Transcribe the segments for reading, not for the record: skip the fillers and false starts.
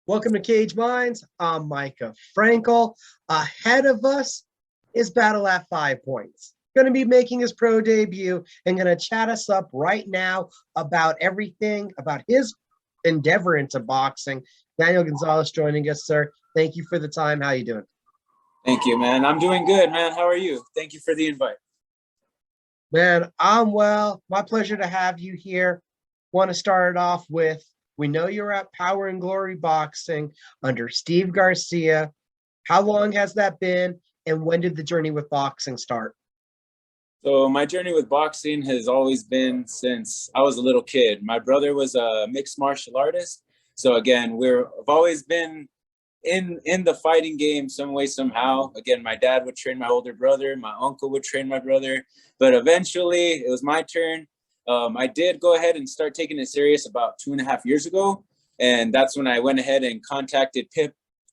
Welcome to Cage Minds. I'm Micah Frankel. Ahead of us is Battle at 5 Points. Going to be making his pro debut and going to chat us up right now about everything about his endeavor into boxing. Daniel Gonzalez joining us, sir. Thank you for the time. How you doing? Thank you, man. I'm doing good, man. How are you? Thank you for the invite. Man, I'm well. My pleasure to have you here. Want to start it off with, we know you're at Power and Glory Boxing under Steve Garcia. How long has that been, and when did the journey with boxing start? So my journey with boxing has always been since I was a little kid. My brother was a mixed martial artist. So again, I've always been in the fighting game some way, somehow. Again, my dad would train my older brother. My uncle would train my brother. But eventually, it was my turn. I did go ahead and start taking it serious about 2.5 years ago. And that's when I went ahead and contacted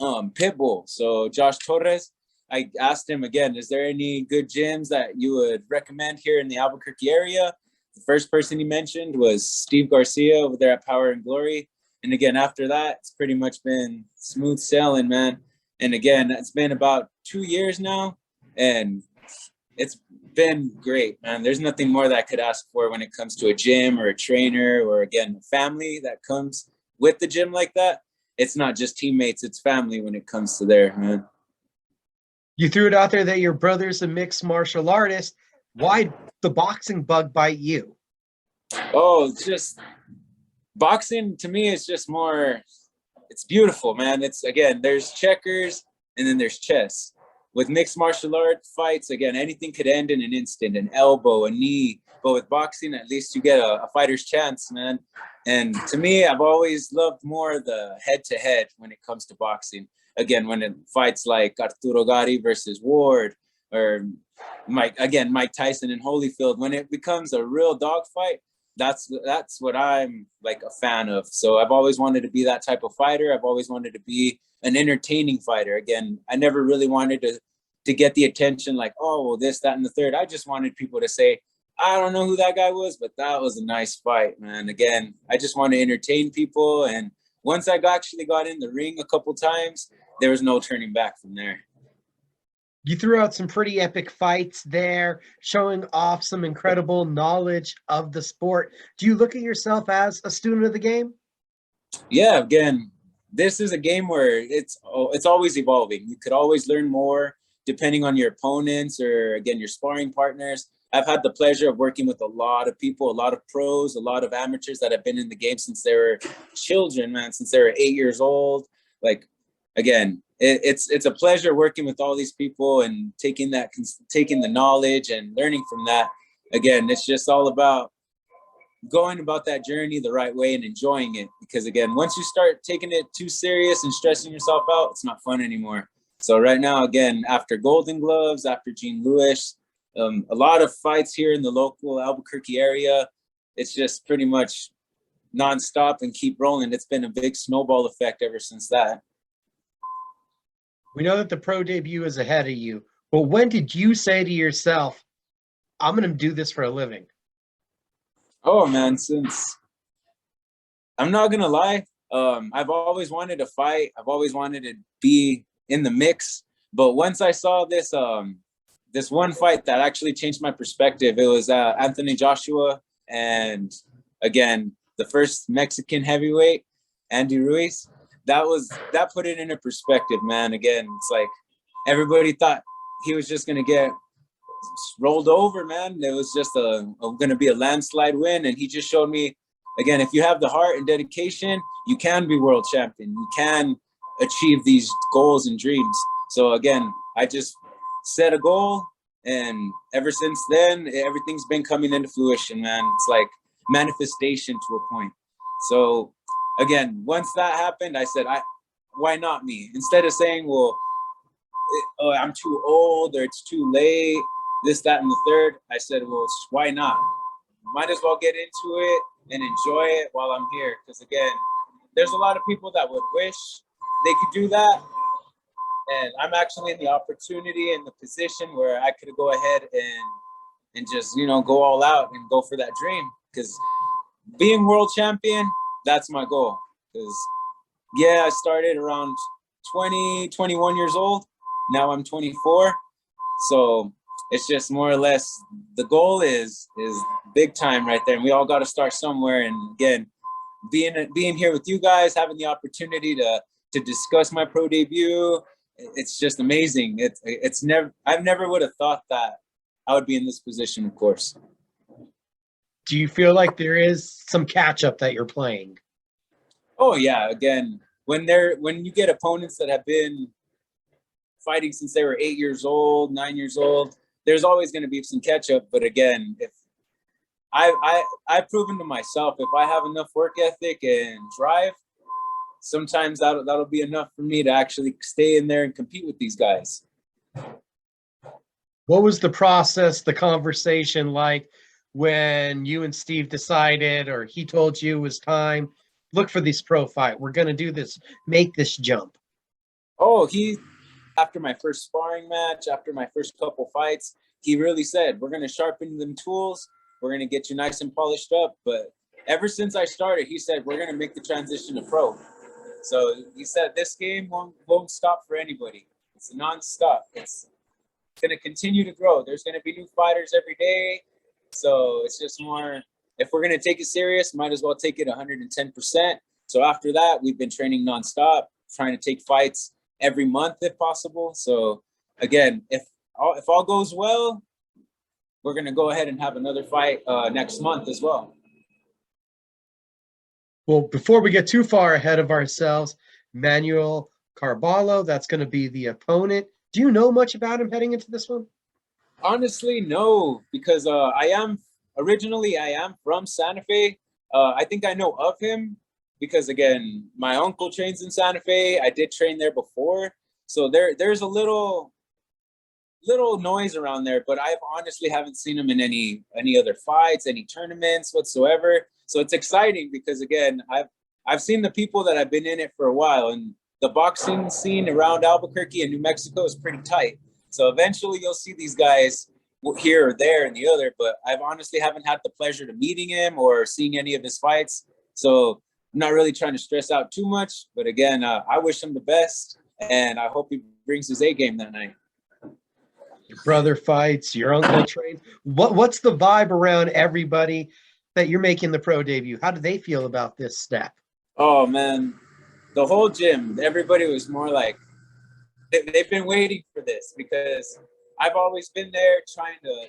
Pitbull. So Josh Torres, I asked him again, is there any good gyms that you would recommend here in the Albuquerque area? The first person he mentioned was Steve Garcia over there at Power and Glory. And again, after that, it's pretty much been smooth sailing, man. And again, it's been about 2 years now, and it's been great, man. There's nothing more that I could ask for when it comes to a gym or a trainer or, again, family that comes with the gym like that. It's not just teammates, it's family when it comes to there, man. You threw it out there that your brother's a mixed martial artist. Why the boxing bug bite you? Oh, it's just boxing to me is just more, it's beautiful, man. It's, again, there's checkers and then there's chess. With mixed martial art fights, again, anything could end in an instant, an elbow, a knee. But with boxing, at least you get a fighter's chance, man. And to me, I've always loved more the head-to-head when it comes to boxing. Again, when it fights like Arturo Gatti versus Ward, or Mike Tyson and Holyfield, when it becomes a real dogfight, that's what I'm like a fan of. So I've always wanted to be that type of fighter. I've always wanted to be an entertaining fighter. Again, I never really wanted to get the attention like, oh, well, this, that, and the third. I just wanted people to say, I don't know who that guy was, but that was a nice fight, man. Again, I just want to entertain people. And once I actually got in the ring a couple times, there was no turning back from there. You threw out some pretty epic fights there, showing off some incredible knowledge of the sport. Do you look at yourself as a student of the game? Yeah, again, this is a game where it's always evolving. You could always learn more depending on your opponents or, again, your sparring partners. I've had the pleasure of working with a lot of people, a lot of pros, a lot of amateurs that have been in the game since they were children, man, since they were 8 years old. Like, again, it's a pleasure working with all these people and taking the knowledge and learning from that. Again, it's just all about going about that journey the right way and enjoying it. Because again, once you start taking it too serious and stressing yourself out, it's not fun anymore. So right now, again, after Golden Gloves, after Jean Lewis, a lot of fights here in the local Albuquerque area, it's just pretty much nonstop and keep rolling. It's been a big snowball effect ever since that. We know that the pro debut is ahead of you, but when did you say to yourself, I'm going to do this for a living? Oh, man, since I'm not going to lie, I've always wanted to fight. I've always wanted to be in the mix. But once I saw this one fight that actually changed my perspective, it was Anthony Joshua and, again, the first Mexican heavyweight, Andy Ruiz. That put it into perspective, man. Again, it's like everybody thought he was just going to get rolled over, man. It was just going to be a landslide win. And he just showed me, again, if you have the heart and dedication, you can be world champion. You can achieve these goals and dreams. So again, I just set a goal, and ever since then, everything's been coming into fruition, man. It's like manifestation to a point. So again, once that happened, I said, why not me? Instead of saying, well, I'm too old or it's too late, this, that, and the third, I said, well, why not? Might as well get into it and enjoy it while I'm here. Because again, there's a lot of people that would wish they could do that. And I'm actually in the opportunity and the position where I could go ahead and just, go all out and go for that dream. Because being world champion, that's my goal. Because Yeah, I started around 20, 21 years old. Now I'm 24. So it's just more or less the goal is big time right there. And we all got to start somewhere. And again, being here with you guys, having the opportunity to discuss my pro debut, it's just amazing. It's never, I've never would have thought that I would be in this position, of course. Do you feel like there is some catch up that you're playing? Oh yeah, again, when you get opponents that have been fighting since they were 8 years old, 9 years old, there's always going to be some catch up. But again, if I've proven to myself, if I have enough work ethic and drive, sometimes that'll be enough for me to actually stay in there and compete with these guys. What was the process, the conversation like when you and Steve decided, or he told you it was time, look for this pro fight, we're going to do this, make this jump? Oh, after my first sparring match, after my first couple fights, he really said, we're going to sharpen them tools. We're going to get you nice and polished up. But ever since I started, he said, we're going to make the transition to pro. So he said, this game won't stop for anybody. It's nonstop. It's going to continue to grow. There's going to be new fighters every day. So it's just more, if we're going to take it serious, might as well take it 110%. So after that, we've been training nonstop, trying to take fights every month if possible. So again, if all goes well, we're going to go ahead and have another fight next month as well. Well, before we get too far ahead of ourselves, Manuel Carballo, that's going to be the opponent. Do you know much about him heading into this one? Honestly, no, because I am from Santa Fe. I think I know of him because, again, my uncle trains in Santa Fe. I did train there before. So there's a little noise around there, but I've honestly haven't seen him in any other fights, any tournaments whatsoever. So it's exciting because, again, I've seen the people that have been in it for a while, and the boxing scene around Albuquerque and New Mexico is pretty tight. So eventually you'll see these guys here or there and the other, but I've honestly haven't had the pleasure to meeting him or seeing any of his fights. So I'm not really trying to stress out too much, but again, I wish him the best, and I hope he brings his A game that night. Your brother fights, your uncle trains. What's the vibe around everybody that you're making the pro debut? How do they feel about this step? Oh man, the whole gym, everybody was more like, they've been waiting for this because I've always been there trying to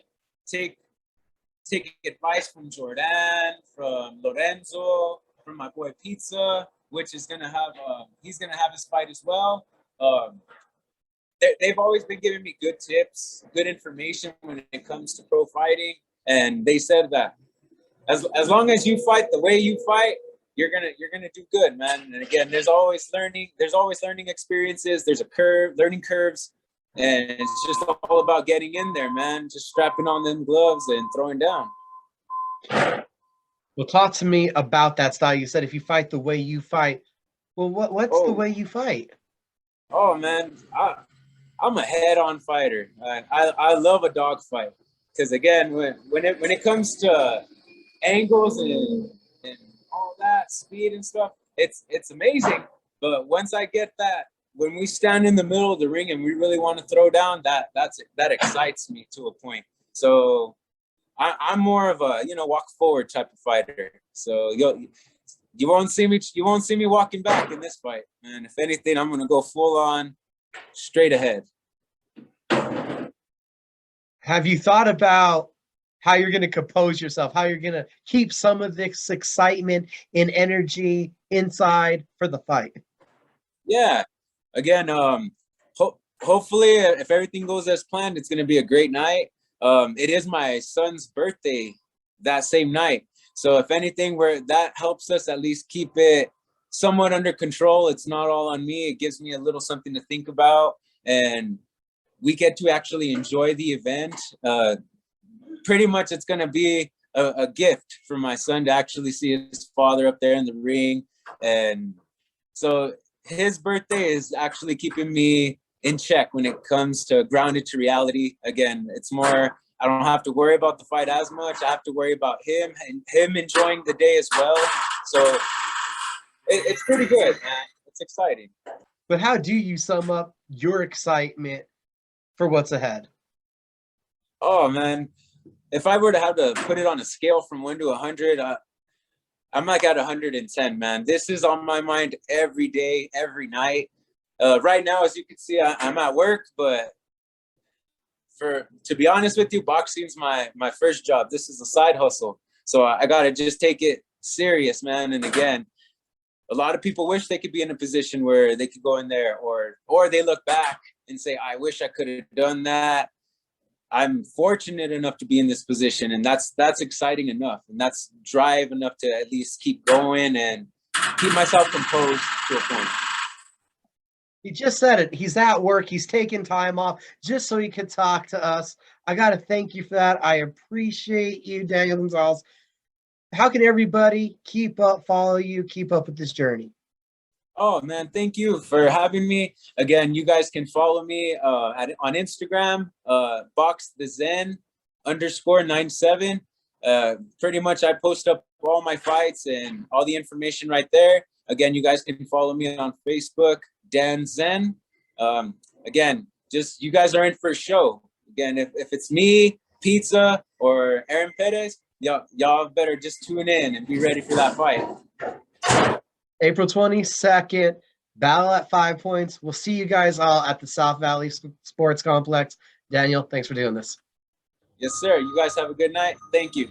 take advice from Jordan, from Lorenzo, from my boy Pizza, which is gonna have he's gonna have his fight as well. They've always been giving me good tips, good information when it comes to pro fighting, and they said that as long as you fight the way you fight, you're gonna do good, man. And again, there's always learning experiences. There's learning curves, and it's just all about getting in there, man. Just strapping on them gloves and throwing down. Well, talk to me about that style. You said if you fight the way you fight. Well, what's the way you fight? Oh man, I'm a head-on fighter. I love a dog fight because, again, when it comes to angles and all that speed and stuff, it's amazing. But once I get that, when we stand in the middle of the ring and we really want to throw down, that excites me to a point. So I'm more of a walk forward type of fighter. So you won't see me walking back in this fight, man. If anything, I'm gonna go full on straight ahead. Have you thought about how you're going to compose yourself, how you're going to keep some of this excitement and energy inside for the fight? Yeah. Again, hopefully, if everything goes as planned, it's going to be a great night. It is my son's birthday that same night. So if anything, where that helps us at least keep it somewhat under control, it's not all on me. It gives me a little something to think about, and we get to actually enjoy the event. Pretty much it's going to be a gift for my son to actually see his father up there in the ring. And so his birthday is actually keeping me in check when it comes to grounded to reality. Again, it's more, I don't have to worry about the fight as much. I have to worry about him and him enjoying the day as well. So it's pretty good, man. it's exciting. But how do you sum up your excitement for what's ahead? Oh man, if I were to have to put it on a scale from 1 to 100, I'm like at 110, man. This is on my mind every day, every night. Right now, as you can see, I'm at work, but to be honest with you, boxing's my first job. This is a side hustle, so I gotta just take it serious, man. And again, a lot of people wish they could be in a position where they could go in there, or they look back and say, I wish I could have done that. I'm fortunate enough to be in this position, and that's exciting enough, and that's drive enough to at least keep going and keep myself composed to a point. He just said it. He's at work. He's taking time off just so he could talk to us. I got to thank you for that. I appreciate you, Daniel Gonzalez. How can everybody follow you, keep up with this journey? Oh man, thank you for having me. Again, you guys can follow me on Instagram, boxthezen_97. Pretty much I post up all my fights and all the information right there. Again, you guys can follow me on Facebook, Dan Zen. Again, just you guys are in for a show. Again, if it's me, Pizza, or Aaron Perez, y'all better just tune in and be ready for that fight. April 22nd, battle at 5 points. We'll see you guys all at the South Valley Sports Complex. Daniel, thanks for doing this. Yes, sir. You guys have a good night. Thank you.